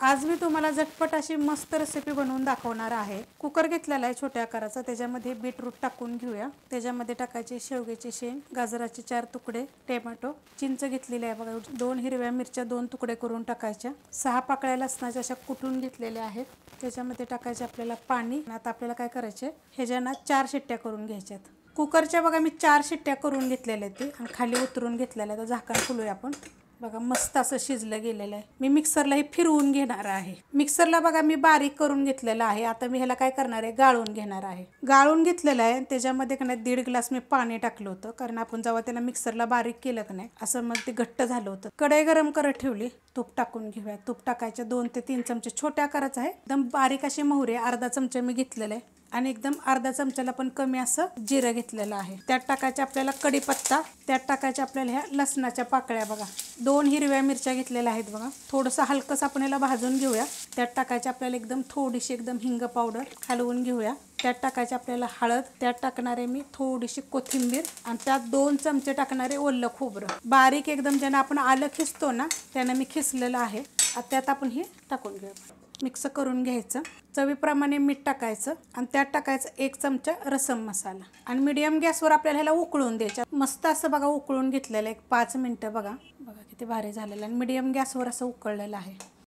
आज मी तुम्हाला झटपट अशी मस्त रेसिपी बनवून दाखवणार आहे। कुकर घेतलेला आहे छोट्या आकाराचा, त्याच्यामध्ये बीटरूट टाकून घेऊया। त्याच्यामध्ये टाकायचे शेवग्याची शेंग, गाजराचे 4 तुकडे, टोमॅटो, चिंच घेतलेली आहे बघा, 2 हिरव्या मिरच्या 2 तुकडे करून टाकायच्या, 6 पाकळ्या लसणाच्या अशा कुटून घेतलेल्या आहेत। त्याच्यामध्ये टाकायचे आपल्याला पाणी। आता आपल्याला काय करायचे, ह्याच्याना 4 शिट्ट्या करून घ्यायच्यात। कुकरच्या बघा मी 4 शिट्ट्या करून घेतलेल्या आहेत आणि खाली उतरून घेतलेल्या आहेत। झाकण खोलूया आपण। बघा मस्त असं शिजलं गेलेलं आहे। मी मिक्सरला हे फिरवून घेणार आहे। मिक्सरला बघा मी बारीक करून घेतलेलं आहे। आता मी ह्याला काय करणार आहे, गाळून घेणार आहे। गाळून घेतलेलं आहे, त्याच्यामध्ये कने 1.5 ग्लास मी पाणी टाकलं होतं, कारण आपण जेव्हा त्याला मिक्सरला बारीक केलं की नाही असं मग ते घट्ट झालं होतं। कढई गरम करत ठेवली, तूप टाकून घेऊया। तूप टाकायचे 2 ते 3 चमचे, छोट्या आकाराचं आहे, एकदम बारीक अशी मोहरी अर्धा चमचा मी घेतलेलं आहे आणि एकदम अर्धा चमचाला पण कमी असं जिरं घेतलेलं आहे। त्यात टाकायचे आपल्याला कढीपत्ता, त्यात टाकायचे आपल्याला ह्या लसणाच्या पाकळ्या बघा, 2 हिरव्या मिरच्या घेतलेल्या आहेत बघा। थोडंसं हलकंसं आपण याला भाजून घेऊया। त्यात टाकायचे आपल्याला एकदम थोडीशी एकदम हिंग पावडर, हलवून घेऊया। त्यात टाकायचे आपल्याला हळद, त्यात टाकणार आहे मी थोडीशी कोथिंबीर आणि त्यात 2 चमचे टाकणार आहे ओलं खोबरं, बारीक एकदम, ज्यानं आपण आलं खिसतो ना त्यानं मी खिसलेलं आहे। त्यात आपण हे टाकून घेऊया, मिक्स करून घ्यायचं। चवीप्रमाणे मीठ टाकायचं आणि त्यात टाकायचं 1 चमचा रसम मसाला आणि मीडियम गॅसवर आपल्याला ह्याला उकळून द्यायचं। मस्त असं बघा उकळून घेतलेलं 5 मिनिटं बघा, बघा किती भारी झालेलं आणि मीडियम गॅसवर असं उकळलेलं आहे।